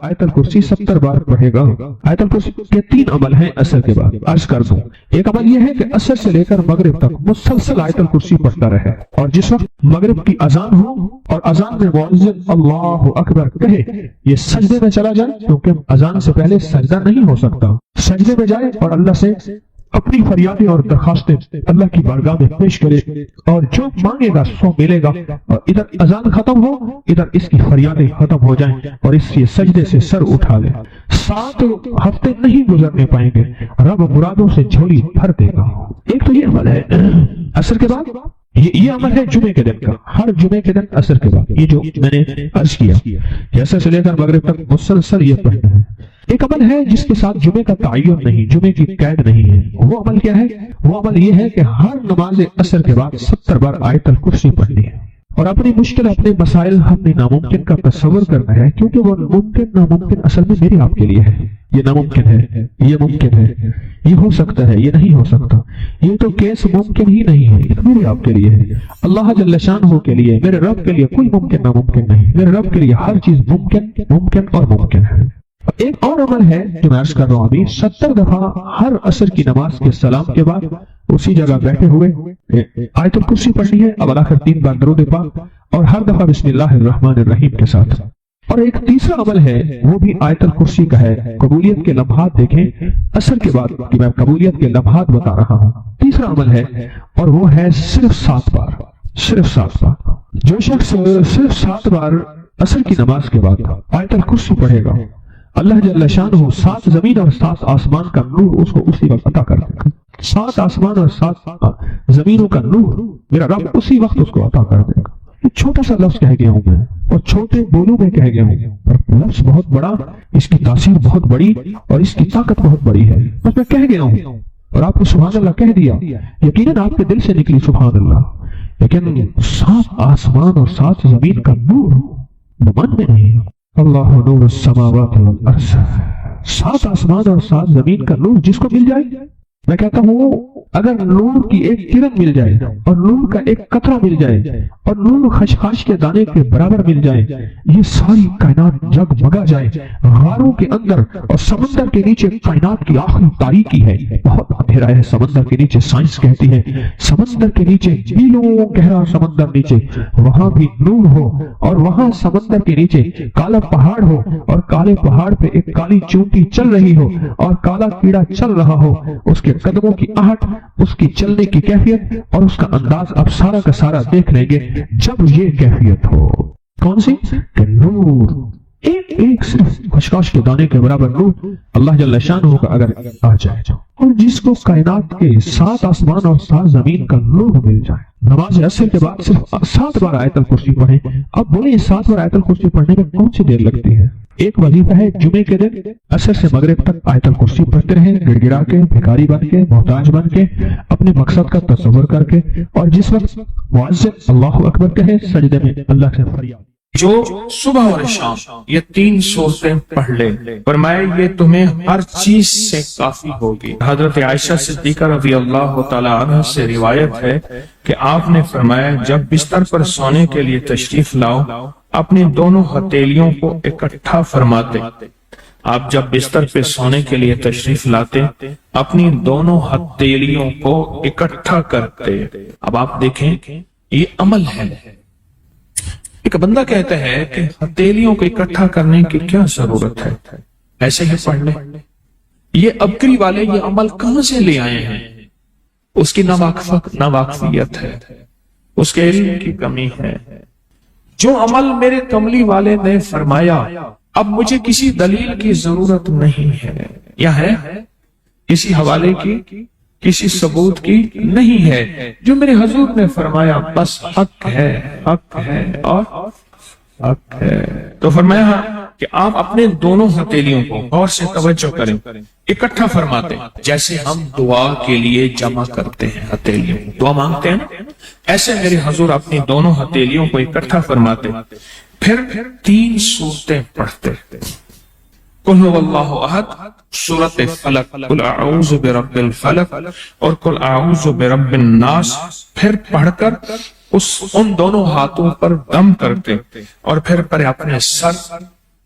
آیت الکرسی 70 بار پڑھے گا۔ آیت الکرسی کے 3 عمل ہیں عصر کے بعد، عرض کر دوں۔ ایک عمل یہ ہے کہ عصر سے لے کر مغرب تک مسلسل آیت الکرسی پڑھتا رہے، اور جس وقت مغرب کی اذان ہو اور اذان میں مؤذن اللہ اکبر کہے، یہ سجدے میں چلا جائے، کیونکہ اذان سے پہلے سجدہ نہیں ہو سکتا، سجدے میں جائے اور اللہ سے اپنی فریادیں اور درخواستیں اللہ کی بارگاہ میں پیش کرے، اور جو مانگے گا سو ملے گا، اور ادھر اذان ختم ہو، ادھر اس کی فریادیں ختم ہو جائیں، اور اس کے سجدے سے سر اٹھا لے۔ 7 ہفتے نہیں گزرنے پائیں گے، رب مرادوں سے جھولی بھر دے گا۔ ایک تو یہ عمل ہے عصر کے بعد، یہ عمل ہے جمعے کے دن کا، ہر جمعے کے دن عصر کے بعد، یہ جو میں نے عرض کیا کہ عصر سے لے کر مغرب تک مسلسل یہ پڑھنا ہے۔ ایک عمل ہے جس کے ساتھ جمعے کا تعین نہیں، جمعے کی قید نہیں ہے۔ وہ عمل کیا ہے؟ وہ عمل یہ ہے کہ ہر نماز عصر کے بعد 70 بار آیت الکرسی پڑھنی ہے، اور اپنی مشکل، اپنے مسائل، ہم نے ناممکن کا تصور کرنا ہے، کیونکہ وہ ممکن ناممکن اصل میں میری آپ کے لیے ہے۔ یہ ناممکن ہے، یہ ممکن ہے، یہ ہو سکتا ہے، یہ نہیں ہو سکتا، یہ تو کیس ممکن ہی نہیں ہے، یہ میرے آپ کے لیے ہے۔ اللہ جل شانہ کے لیے، میرے رب کے لیے کوئی ممکن ناممکن نہیں، میرے رب کے لیے ہر چیز ممکن اور ممکن ہے۔ ایک اور عمل ہے جو میں عرض کر رہا ہوں ابھی، 70 دفعہ ہر عصر کی نماز کے سلام کے بعد اسی جگہ بیٹھے ہوئے آیت الکرسی پڑھنی ہے، اب آخر 3 بار درود پاک، اور ہر دفعہ بسم اللہ الرحمن الرحیم کے ساتھ۔ اور ایک تیسرا عمل ہے، وہ بھی آیت الکرسی کا ہے۔ قبولیت کے لمحات دیکھیں عصر کے بعد کہ میں قبولیت کے لمحات بتا رہا ہوں۔ تیسرا عمل ہے، اور وہ ہے صرف 7 بار، صرف 7 بار۔ جو شخص صرف 7 بار عصر کی نماز کے بعد آیت الکرسی پڑھے گا، اللہ جل شانہ 7 زمین اور 7 آسمان کا نور اس کو اسی وقت عطا کر دے گا۔ 7 آسمان اور 7 زمینوں کا نور میرا رب اسی وقت اس کو عطا کر دے گا۔ یہ چھوٹا سا لفظ کہہ گیا ہوں میں، اور چھوٹے بولوں میں کہہ گیا ہوں، اور لفظ بہت بڑا، اس کی تاثیر بہت بڑی، اور اس کی طاقت بہت بڑی ہے۔ بس میں کہہ گیا ہوں اور آپ کو سبحان اللہ کہہ دیا، یقیناً آپ کے دل سے نکلی سبحان اللہ، لیکن 7 آسمان اور 7 زمین کا نور من میں نہیں ہے۔ اللہ نور السماوات والارض، 7 آسمان اور 7 زمین کا نور جس کو مل جائے، میں کہتا ہوں اگر نور کی ایک کرن مل جائے، اور نور کا ایک قطرہ مل جائے، اور نور خشخاش کے دانے کے برابر مل جائے، یہ ساری کائنات جگمگا جائے۔ غاروں کے اندر اور سمندر کے نیچے کائنات کی آخری تاریکی ہے، بہت اندھیرا ہے سمندر کے نیچے، سائنس کہتی ہے سمندر کے نیچے میلوں گہرا سمندر نیچے، وہاں بھی نور ہو، اور وہاں سمندر کے نیچے کالا پہاڑ ہو، اور کالے پہاڑ پہ ایک کالی چونٹی چل رہی ہو، اور کالا کیڑا چل رہا ہو، اس کے قدموں کی آہٹ، اس کی چلنے کی کیفیت اور اس کا انداز آپ سارا کا سارا دیکھ لیں گے جب یہ کیفیت ہو۔ کون سی؟ کہ نور، ایک صرف خشخاش کے دانے کے برابر نور اللہ جل شانہ کا اگر آ جائے، اور جس کو کائنات کے 7 آسمان اور 7 زمین کا نور مل جائے۔ نماز عصر کے بعد صرف 7 بار آیت الکرسی پڑھیں۔ اب بولیں 7 بار آیت الکرسی پڑھنے میں کون سی دیر لگتی ہے؟ ایک وظیفہ ہے جمعے کے دن عصر سے مغرب تک آیت الکرسی پڑھتے رہیں، گڑ گڑا کے، بھکاری بن کے، محتاج بن کے، اپنے مقصد کا تصور کر کے، اور جس وقت مؤذن اللہ اکبر کہے سجدے میں اللہ سے فریاد۔ جو صبح اور شام یہ 3 صورتیں پڑھ لے، فرمائے یہ تمہیں ہر چیز سے کافی ہوگی۔ حضرت عائشہ صدیقہ رضی اللہ تعالی عنہ سے روایت ہے کہ آپ نے فرمایا جب بستر پر سونے کے لیے تشریف لاؤ، اپنی دونوں ہتھیلیوں کو اکٹھا فرماتے۔ آپ جب بستر پہ سونے کے لیے تشریف لاتے، اپنی دونوں ہتھیلیوں کو اکٹھا کرتے۔ اب آپ دیکھیں یہ عمل ہے۔ ایک بندہ کہتا ہے کہ ہتھیلیوں کو اکٹھا کرنے کی کیا ضرورت ہے، ایسے ہی پڑھ لیں۔ یہ ابکری والے یہ عمل کہاں سے لے آئے ہیں؟ اس کی ناواقفیت ہے، اس کے علم کی کمی ہے۔ جو عمل میرے کملی والے نے فرمایا، اب مجھے کسی دلیل کی ضرورت نہیں ہے، یا ہے کسی حوالے کی، کسی ثبوت کی نہیں ہے۔ جو میرے حضور نے فرمایا بس حق ہے، حق ہے اور حق ہے۔ تو فرمایا کہ آپ اپنے دونوں ہتھیلیوں کو غور سے توجہ کریں، اکٹھا فرماتے، جیسے ہم دعا کے لیے جمع کرتے ہیں ہتھیلیوں، دعا مانگتے ہیں، ایسے میرے حضور اپنی دونوں ہتھیلیوں کو اکٹھا فرماتے، پھر 3 صورتیں پڑھتے۔ قل هو اللہ احد، سورۃ فلق، قل اعوذ برب الفلق اور قل اعوذ برب الناس، پھر پڑھ کر ان دونوں ہاتھوں پر دم کرتے، اور پھر اپنے سر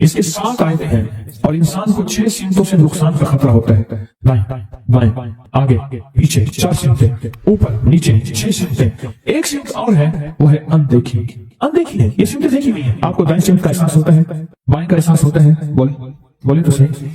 اس کے 7 آیتیں ہیں اور انسان کو 6 سمتوں سے نقصان کا خطرہ ہوتا ہے، دائیں بائیں آگے پیچھے 4 سمتیں، اوپر نیچے 6 سمتیں، ایک سمت اور ہے وہ ہے اندیکھی ہے، یہ سمتیں دیکھی نہیں ہے، آپ کو دائیں سمت کا احساس ہوتا ہے، بائیں کا احساس ہوتا ہے، بولے تو صحیح،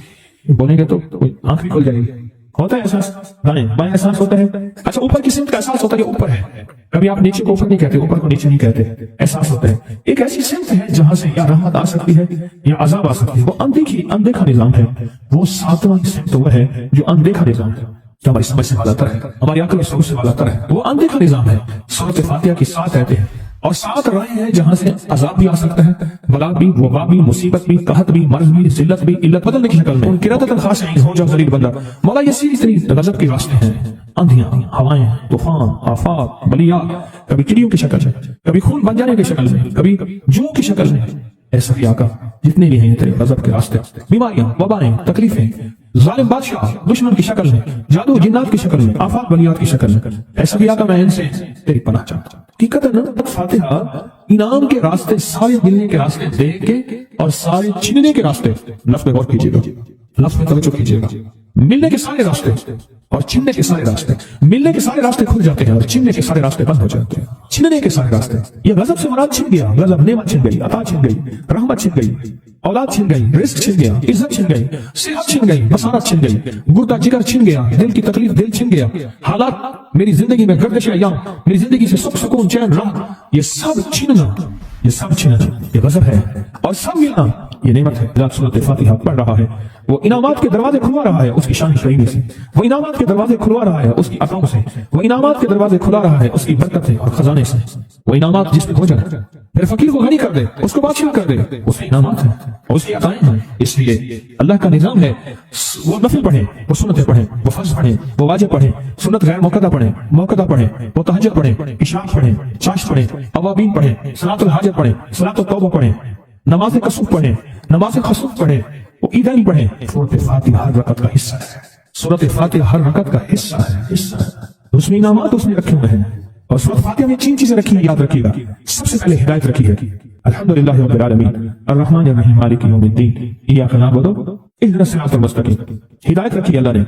بولیں گے تو آنکھ بھی کھل جائے گی، ہوتا ہے احساس، دائیں بائیں احساس ہوتا ہے، اچھا اوپر کی سمت کا احساس ہوتا ہے، یہ اوپر ہے، کبھی آپ نیچے کو اوپر نہیں کہتے، اوپر کو نیچے نہیں کہتے، احساس ہوتا ہے، ایک ایسی سمت ہے جہاں سے یا رحمت آ سکتی ہے یا عذاب آ سکتی ہے، وہ اندیکھا نظام ہے، وہ 7واں سمت وہ ہے جو اندیکھا نظام ہے، جو ہماری سمجھ سے بالا تر ہے، ہماری عقل و شعور سے بالا تر ہے، وہ اندیکھا نظام ہے۔ سورۃ فاتحہ کی 7 آیتیں ہیں اور 7 راہیں ہیں جہاں سے عذاب بھی آ سکتا ہے، بلا بھی، وبا بھی، مصیبت بھی، قحط بھی، مرض بھی، ذلت بھی، علت بدلنے کی شکل میں، قرادۃ خاشعین ہو جاؤ ذلیل بندہ، مولا یہ سیدھی غضب کے راستے ہیں، آندھیاں، ہوائیں، طوفان، آفات، بلیات، کبھی چڑیوں کی شکل میں، کبھی خون بن جانے کی شکل میں، کبھی جو کی شکل میں، ایسا ہی آقا جتنے بھی ہیں تیرے غضب کے راستے، بیماریاں، وبائیں، تکلیفیں، ظالم بادشاہ دشمن کی شکل میں، جادو جنات کی شکل میں، آفات بلیات کی شکل میں، ایسا بھی آقا میں ان سے تیری پناہ چاہتا ہوں۔ حقیقت ہے نا، فاتحہ انعام کے راستے، سارے ملنے کے راستے دیکھ کے اور سارے چھننے کے راستے، لفظ میں غور کیجیے گا، لفظ میں توجہ کیجیے گا، ملنے کے سارے راستے اور چھننے کے سارے راستے، ملنے کے سارے راستے کھل جاتے ہیں اور چھننے کے سارے راستے بند ہو جاتے ہیں، چھننے کے سارے راستے، یہ غضب سے مراد چھن گیا، غضب نعمت چھن گئی، عطا چھن گئی، رحمت چھن گئی، اولاد چھن گئی، رزق چھن گیا، عزت چھن گئی، صحت چھن گئی، بصارت چھن گئی، گردہ جگر چھن گیا، دل کی تکلیف دل چھن گیا، حالات میری زندگی میں گردش ایام، میری زندگی سے سکھ سکون چین راحت، یہ سب چھننا، یہ سب چھننا یہ غضب ہے، اور سب ملنا یہ نعمت ہے۔ جب سورۃ فاتحہ پڑھ رہا ہے وہ انعامات کے دروازے کھلوا رہا ہے اس کی شان کریمی سے، وہ انعامات کے دروازے کھلوا رہا ہے اس کی عطاؤں سے، وہ انعامات کے دروازے کھلا رہا ہے اس کی برکت سے اور خزانے سے، وہ انعامات جس پہ ہو جائے پھر فقیر کو غنی کر دے، اس کو بادشاہ کر دے، اس کے انعامات ہیں اور اس کی عطائیں ہیں۔ اس لیے اللہ کا نظام ہے، وہ نفل پڑھیں، وہ سنتیں پڑھیں، وہ فرض پڑھیں، وہ واجب پڑھیں، سنت غیر موقدہ پڑھیں، موقدہ پڑھیں، وہ تہجد پڑھیں، عشاء پڑھیں، چاشت پڑھیں، اوابین پڑھیں، صلاۃ الحاجت پڑھیں، صلاۃ التوبہ پڑھیں، نماز کسوف پڑھیں، نماز خسوف پڑھیں، وہ عیدین پڑھیں۔ سورۃ فاتحہ ہر رکعت کا حصہ ہے، سورۃ فاتحہ ہر رکعت کا حصہ ہے، اس میں انعامات اس نے رکھے ہوئے ہیں، اور سورۃ فاتحہ میں 3 چیزیں رکھی ہیں، یاد رکھیے گا۔ سب سے پہلے ہدایت رکھی ہے، الحمدللہ رب العالمین الرحمن الرحیم مالک یوم الدین ایاک نعبد اهدنا الصراط المستقیم، ہدایت رکھی ہے اللہ نے۔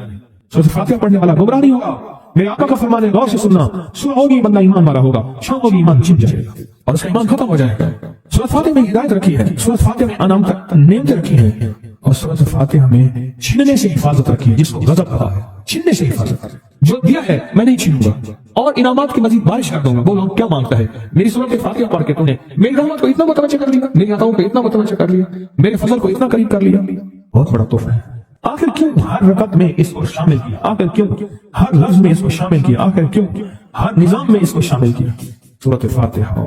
سورۃ فاتحہ پڑھنے والا گمراہ نہیں ہوگا، میرے آقا کا فرمان ہے، غور سے سننا، سورہ ہوگی بندہ ایمان والا ہوگا، شام ہوگی ایمان چھن جائے گا اور اس کا ایمان ختم ہو جائے گا۔ سورۃ فاتحہ میں ہدایت رکھی ہے، سورۃ فاتحہ میں انعام تک نعمتیں رکھی ہیں، اور سورۃ فاتحہ میں چھننے سے حفاظت رکھی ہے، جس کو غضب کہا ہے، چھننے سے حفاظت، جو دیا ہے میں نہیں چھینوں گا اور انعامات کی مزید بارش کر دوں گا۔ بولو کیا مانگتا ہے؟ میری سورۃ فاتحہ پڑھ کے تو نے میری رحمت کو اتنا متوجہ کر لیا، میری عطاؤں کو اتنا متوجہ کر لیا، میرے فضل کو اتنا قریب کر لیا، بہت بڑا تحفہ ہے۔ آخر کیوں ہر رکعت میں اس کو شامل کیا؟ آخر کیوں ہر لفظ میں اس کو شامل کیا؟ آخر کیوں ہر نظام میں اس کو شامل کیا؟ سورۃ فاتحہ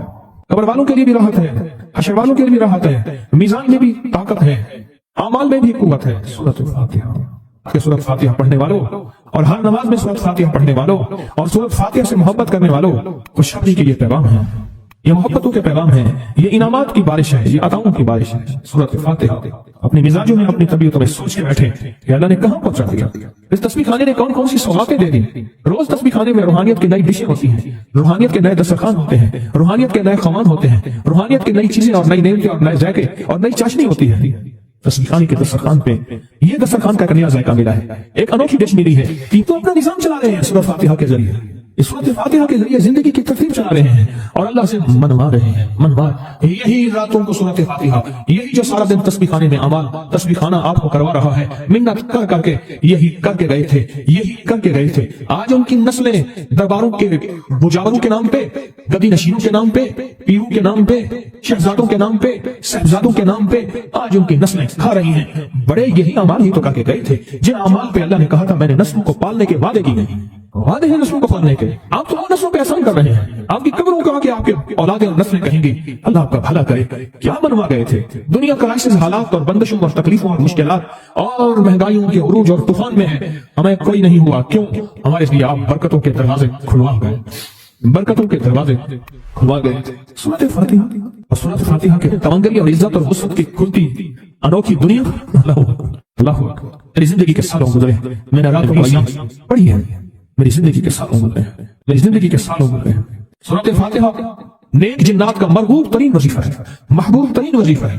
قبر والوں کے لیے بھی راحت ہے، حشر والوں کے لیے بھی راحت ہے، میزان میں بھی طاقت ہے، اعمال میں بھی قوت ہے۔ سورۃ فاتحہ کہ سورۃ فاتحہ پڑھنے والوں اور ہر نماز میں سورۃ فاتحہ پڑھنے والوں اور سورۃ فاتحہ سے محبت کرنے والوں خوشخبری کے یہ پیغام ہے، یہ محبتوں کے پیغام ہے، یہ انعامات کی بارش ہے، یہ عطاؤں کی بارش ہے۔ سورۃ فاتحہ اپنے مزاجوں میں اپنی طبیعتوں میں سوچ کے بیٹھے کہ اللہ نے کہاں پہنچا دیا، اس تسبیح خانے نے کون کون سی سوغاتیں دے دی۔ روز تسبیح خانے میں روحانیت کی نئی ڈشیں ہوتی ہیں، روحانیت کے نئے دسترخوان ہوتے ہیں، روحانیت کے نئے خوان ہوتے ہیں، روحانیت کی نئی چیزیں اور نئی نعمتیں اور نئے ذائقے اور نئی چاشنی ہوتی ہے۔ تسبیح خانے کے دسترخوان پہ یہ دسترخوان کا ایک نیا ذائقہ ملا ہے، ایک انوکھی ڈش ملی ہے، تو اپنا نظام چلا رہے ہیں سورۃ فاتحہ کے ذریعے، اس سورۃ فاتحہ کے ذریعے زندگی کی ترتیب چلا رہے ہیں اور اللہ سے منوا رہے ہیں، منوا یہی راتوں کو سورۃ فاتحہ، یہی جو سارا دن تسبیح خانے میں اعمال تسبیح خانہ آپ کو کروا رہا ہے، منت کر کر کے یہی کر کے گئے تھے، یہی کر کے گئے تھے۔ آج ان کی نسلیں درباروں کے بجاوروں کے نام پہ، گدی نشینوں کے نام پہ، پیروں کے نام پہ، شہزادوں کے نام پہ، صاحبزادوں کے نام پہ آج ان کی نسلیں کھا رہی ہیں۔ بڑے یہی اعمال ہی تو کر کے گئے تھے جن اعمال پہ اللہ نے کہا تھا میں نے نسلوں کو پالنے کے وعدے کی نہیں، وعدے ہیں نسلوں کو پالنے کے، آپ تو وہ نسلوں پہ احسان کر رہے ہیں، آپ کی قبروں کا کہ آپ کے اولادیں اور نسلیں کہیں گی اللہ آپ کا بھلا کرے۔ کیا بنوا گئے تھے؟ دنیا کرائسس حالات اور بندشوں اور تکلیفوں اور مشکلات اور مہنگائیوں کے عروج اور طوفان میں ہے، ہمیں کوئی نہیں ہوا، کیوں؟ ہمارے لیے آپ برکتوں کے دروازے کھلوا گئے، برکتوں کے دروازے کھلوا گئے۔ سورۃ فاتحہ اور سورۃ فاتحہ کے تمنگری اور عزت اور وسعت کی کھلتی انوکھی دنیا، اللہ میری زندگی کے سالوں گزرے، میں نے راتوں کو ایام پڑھی ہے، میری زندگی کے سالوں گزرے، میری زندگی کے سالوں گزرے۔ سورۃ فاتحہ نیک جنات کا مرغوب ترین وظیفہ ہے، محبوب ترین وظیفہ ہے،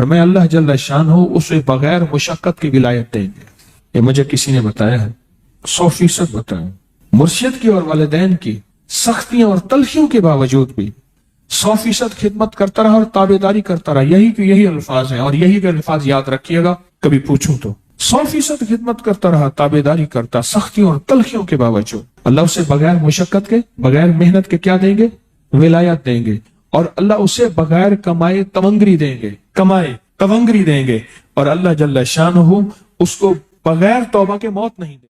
اور میں اللہ جل شان ہوں اسے بغیر مشقت کی ولایت دیں گے. یہ مجھے کسی نے بتایا ہے، 100% بتایا. مرشد کی اور والدین کی سختیاں اور تلخیوں کے باوجود بھی 100% خدمت کرتا رہا اور تابعداری کرتا رہا. یہی الفاظ ہیں، اور یہی الفاظ یاد رکھیے گا کبھی پوچھوں تو. 100% خدمت کرتا رہا، تابعداری کرتا، سختیوں اور تلخیوں کے باوجود. اللہ اسے بغیر مشقت کے، بغیر محنت کے کیا دیں گے؟ ولایت دیں گے. اور اللہ اسے بغیر کمائے تونگری دیں گے، کمائے تونگری دیں گے. اور اللہ جل شانہ اس کو بغیر توبہ کے موت نہیں دیں.